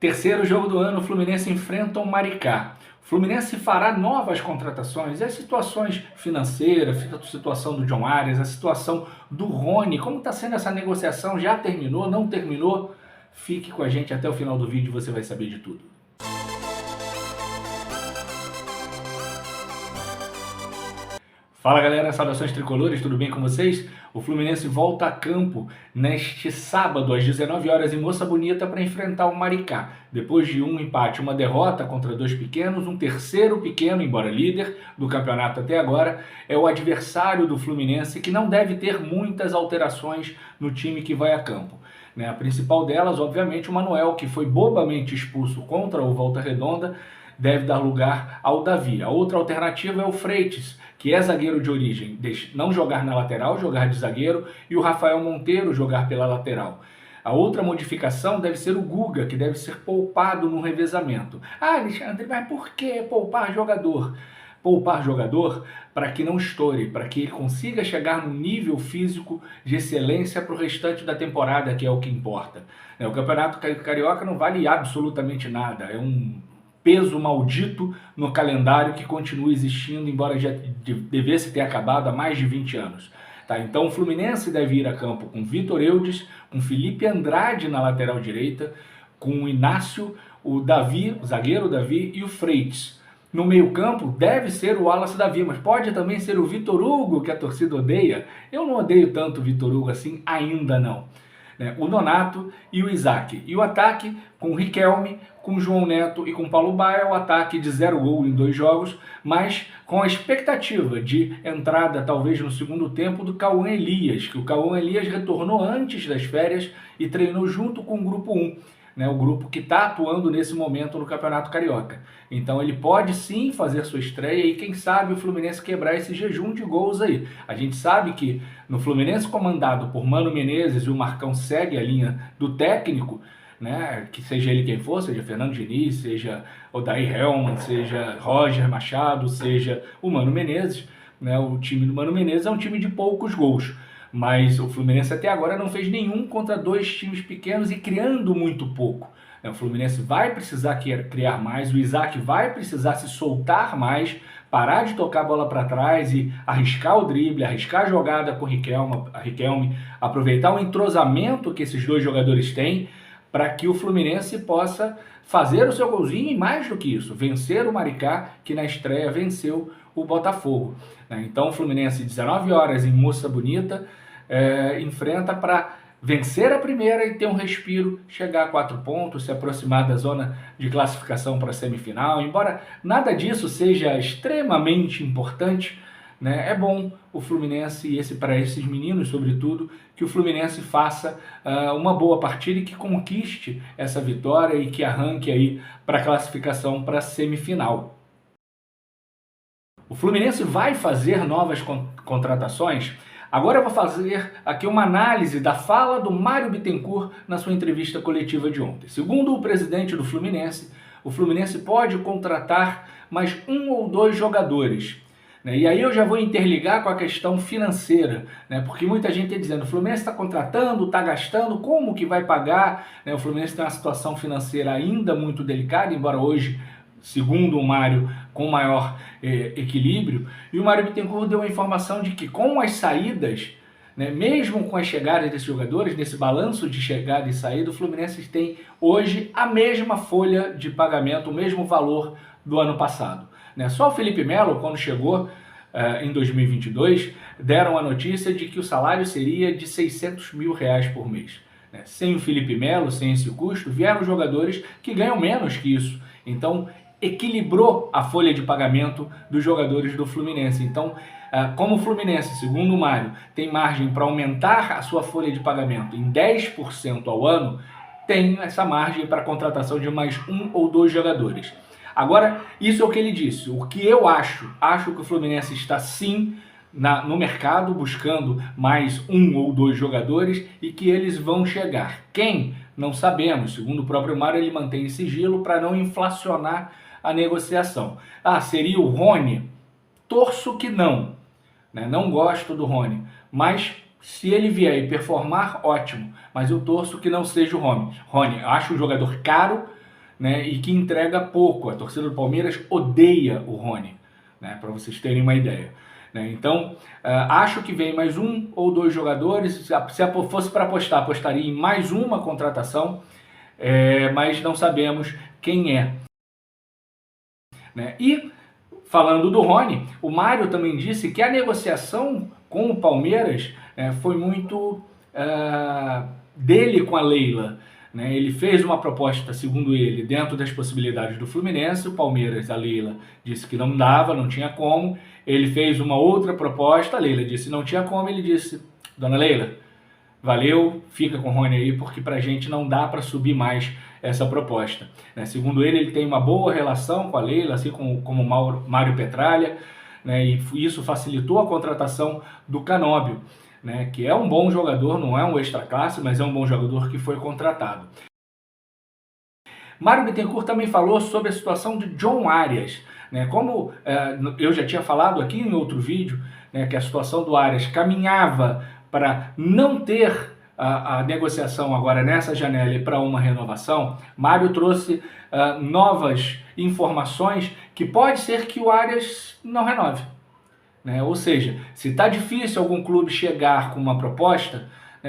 Terceiro jogo do ano, o Fluminense enfrenta o Maricá. O Fluminense fará novas contratações. E as situações financeiras, a situação do John Arias, a situação do Rony, como está sendo essa negociação? Já terminou? Não terminou? Fique com a gente até o final do vídeo e você vai saber de tudo. Fala galera, saudações tricolores, tudo bem com vocês? O Fluminense volta a campo neste sábado às 19 horas em Moça Bonita para enfrentar o Maricá. Depois de um empate, uma derrota contra dois pequenos, um terceiro pequeno, embora líder do campeonato até agora, é o adversário do Fluminense que não deve ter muitas alterações no time que vai a campo. A principal delas, obviamente, o Manuel, que foi bobamente expulso contra o Volta Redonda, deve dar lugar ao Davi. A outra alternativa é o Freitas, que é zagueiro de origem, não jogar na lateral, jogar de zagueiro, e o Rafael Monteiro jogar pela lateral. A outra modificação deve ser o Guga, que deve ser poupado no revezamento. Ah, Alexandre, mas por que poupar jogador? Poupar jogador para que não estoure, para que ele consiga chegar no nível físico de excelência para o restante da temporada, que é o que importa. O Campeonato Carioca não vale absolutamente nada, é um peso maldito no calendário que continua existindo, embora já devesse ter acabado há mais de 20 anos. Então o Fluminense deve ir a campo com Vitor Eudes, com Felipe Andrade na lateral direita, com o Inácio, o Davi, o zagueiro Davi e o Freitas. No meio campo deve ser o Wallace Davi, mas pode também ser o Vitor Hugo, que a torcida odeia. Eu não odeio tanto o Vitor Hugo assim, ainda não. O Nonato e o Isaac. E o ataque com o Riquelme, com o João Neto e com o Paulo Baia, o ataque de 0 gol em 2 jogos, mas com a expectativa de entrada, talvez no segundo tempo, do Cauã Elias, que o Cauã Elias retornou antes das férias e treinou junto com o Grupo 1. O grupo que está atuando nesse momento no Campeonato Carioca. Então ele pode sim fazer sua estreia e quem sabe o Fluminense quebrar esse jejum de gols aí. A gente sabe que no Fluminense comandado por Mano Menezes e o Marcão segue a linha do técnico, que seja ele quem for, seja Fernando Diniz, seja Odair Hellmann, seja Roger Machado, seja o Mano Menezes. O time do Mano Menezes é um time de poucos gols. Mas o Fluminense até agora não fez nenhum contra dois times pequenos e criando muito pouco. O Fluminense vai precisar criar mais, o Isaac vai precisar se soltar mais, parar de tocar a bola para trás e arriscar o drible, arriscar a jogada com o Riquelme, aproveitar o entrosamento que esses dois jogadores têm para que o Fluminense possa fazer o seu golzinho e mais do que isso, vencer o Maricá, que na estreia venceu o Botafogo. Então o Fluminense, 19 horas em Moça Bonita, enfrenta para vencer a primeira e ter um respiro, chegar a 4 pontos, se aproximar da zona de classificação para a semifinal. Embora nada disso seja extremamente importante, é bom o Fluminense, e para esses meninos, sobretudo, que o Fluminense faça uma boa partida e que conquiste essa vitória e que arranque aí para a classificação para a semifinal. O Fluminense vai fazer novas contratações. Agora eu vou fazer aqui uma análise da fala do Mário Bittencourt na sua entrevista coletiva de ontem. Segundo o presidente do Fluminense, o Fluminense pode contratar mais 1 ou 2 jogadores. E aí eu já vou interligar com a questão financeira, porque muita gente está dizendo, o Fluminense está contratando, está gastando, como que vai pagar? O Fluminense tem uma situação financeira ainda muito delicada, embora hoje, segundo o Mário, com maior equilíbrio. E o Mário Bittencourt deu a informação de que com as saídas, mesmo com as chegadas desses jogadores, nesse balanço de chegada e saída, o Fluminense tem hoje a mesma folha de pagamento, o mesmo valor do ano passado. Só o Felipe Melo, quando chegou em 2022, deram a notícia de que o salário seria de R$600 mil por mês. Sem o Felipe Melo, sem esse custo, vieram jogadores que ganham menos que isso. Então, equilibrou a folha de pagamento dos jogadores do Fluminense. Então, como o Fluminense, segundo o Mário, tem margem para aumentar a sua folha de pagamento em 10% ao ano, tem essa margem para a contratação de mais 1 ou 2 jogadores. Agora, isso é o que ele disse. O que eu acho que o Fluminense está sim no mercado buscando mais 1 ou 2 jogadores e que eles vão chegar. Quem? Não sabemos. Segundo o próprio Mário, ele mantém sigilo para não inflacionar a negociação. Seria o Rony? Torço que não. Não gosto do Rony. Mas se ele vier e performar, ótimo. Mas eu torço que não seja o Rony. Acho um jogador caro, né, e que entrega pouco. A torcida do Palmeiras odeia o Rony, né, para vocês terem uma ideia. Né? Então, acho que vem mais um ou dois jogadores. Se fosse para apostar, apostaria em mais uma contratação, mas não sabemos quem é. Né? E, falando do Rony, o Mário também disse que a negociação com o Palmeiras foi muito dele com a Leila. Né? Ele fez uma proposta, segundo ele, dentro das possibilidades do Fluminense. O Palmeiras, a Leila, disse que não dava, não tinha como. Ele fez uma outra proposta, a Leila disse que não tinha como. Ele disse: dona Leila, valeu, fica com o Rony aí, porque pra gente não dá para subir mais essa proposta. Né? Segundo ele tem uma boa relação com a Leila, assim como o Mário Petralha, né? E isso facilitou a contratação do Canóbio, né? Que é um bom jogador, não é um extra classe, mas é um bom jogador que foi contratado. Mário Bittencourt também falou sobre a situação de John Arias. Né? Como eu já tinha falado aqui em outro vídeo, né, que a situação do Arias caminhava para não ter a negociação agora nessa janela e para uma renovação, Mário trouxe novas informações que pode ser que o Arias não renove. Né? Ou seja, se está difícil algum clube chegar com uma proposta,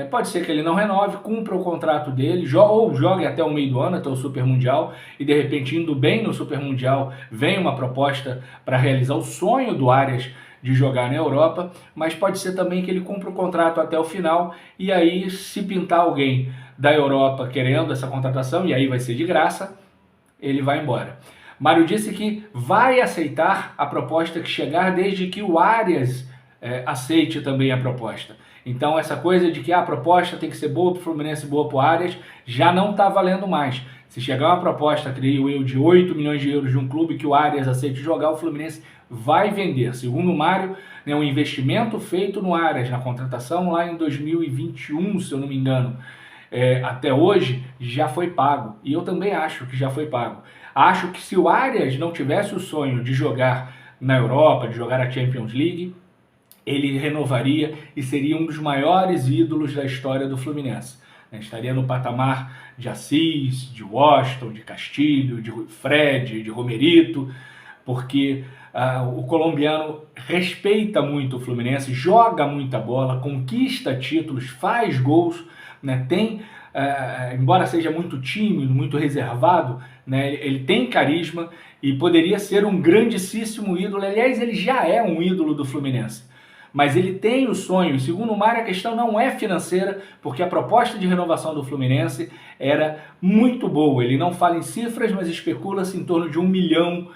pode ser que ele não renove, cumpra o contrato dele, ou jogue até o meio do ano, até o Super Mundial, e de repente, indo bem no Super Mundial, vem uma proposta para realizar o sonho do Arias de jogar na Europa, mas pode ser também que ele cumpra o contrato até o final, e aí se pintar alguém da Europa querendo essa contratação, e aí vai ser de graça, ele vai embora. Mário disse que vai aceitar a proposta que chegar, desde que o Arias aceite também a proposta. Então essa coisa de que a proposta tem que ser boa para o Fluminense e boa para o Arias já não está valendo mais. Se chegar uma proposta, creio eu, de 8 milhões de euros de um clube que o Arias aceite jogar, o Fluminense vai vender. Segundo o Mário, um investimento feito no Arias, na contratação lá em 2021, se eu não me engano, até hoje, já foi pago. E eu também acho que já foi pago. Acho que se o Arias não tivesse o sonho de jogar na Europa, de jogar a Champions League, ele renovaria e seria um dos maiores ídolos da história do Fluminense. Estaria no patamar de Assis, de Washington, de Castilho, de Fred, de Romerito, porque o colombiano respeita muito o Fluminense, joga muita bola, conquista títulos, faz gols, né? Tem, embora seja muito tímido, muito reservado, né? Ele tem carisma e poderia ser um grandíssimo ídolo. Aliás, ele já é um ídolo do Fluminense. Mas ele tem o sonho, e segundo o Mário, a questão não é financeira, porque a proposta de renovação do Fluminense era muito boa. Ele não fala em cifras, mas especula-se em torno de R$1 milhão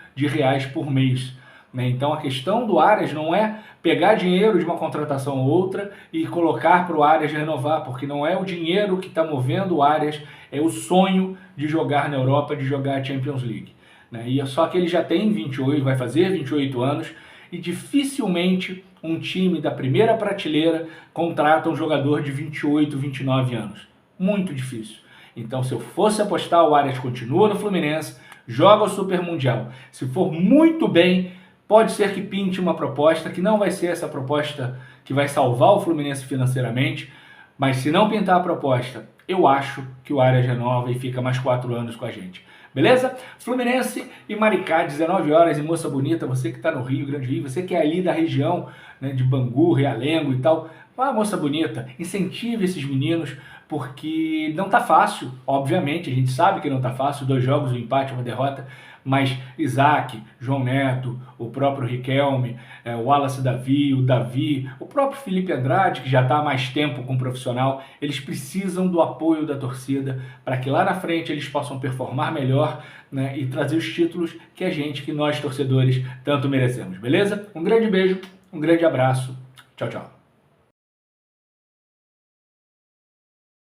por mês. Né? Então a questão do Arias não é pegar dinheiro de uma contratação ou outra e colocar para o Arias renovar, porque não é o dinheiro que está movendo o Arias, é o sonho de jogar na Europa, de jogar a Champions League. Né? E só que ele já tem 28, vai fazer 28 anos, e dificilmente um time da primeira prateleira contrata um jogador de 28, 29 anos. Muito difícil. Então, se eu fosse apostar, o Arias continua no Fluminense, joga o Super Mundial. Se for muito bem, pode ser que pinte uma proposta, que não vai ser essa proposta que vai salvar o Fluminense financeiramente, mas se não pintar a proposta, eu acho que o Arias renova e fica mais 4 anos com a gente. Beleza? Fluminense e Maricá, 19 horas em Moça Bonita, você que está no Rio, Grande Rio, você que é ali da região, né, de Bangu, Realengo e tal, Moça Bonita, incentive esses meninos, porque não tá fácil, obviamente, a gente sabe que não tá fácil, 2 jogos, um empate, uma derrota, mas Isaac, João Neto, o próprio Riquelme, o Wallace Davi, o Davi, o próprio Felipe Andrade, que já está há mais tempo com o profissional, eles precisam do apoio da torcida para que lá na frente eles possam performar melhor, né, e trazer os títulos que nós torcedores, tanto merecemos, beleza? Um grande beijo, um grande abraço, tchau, tchau.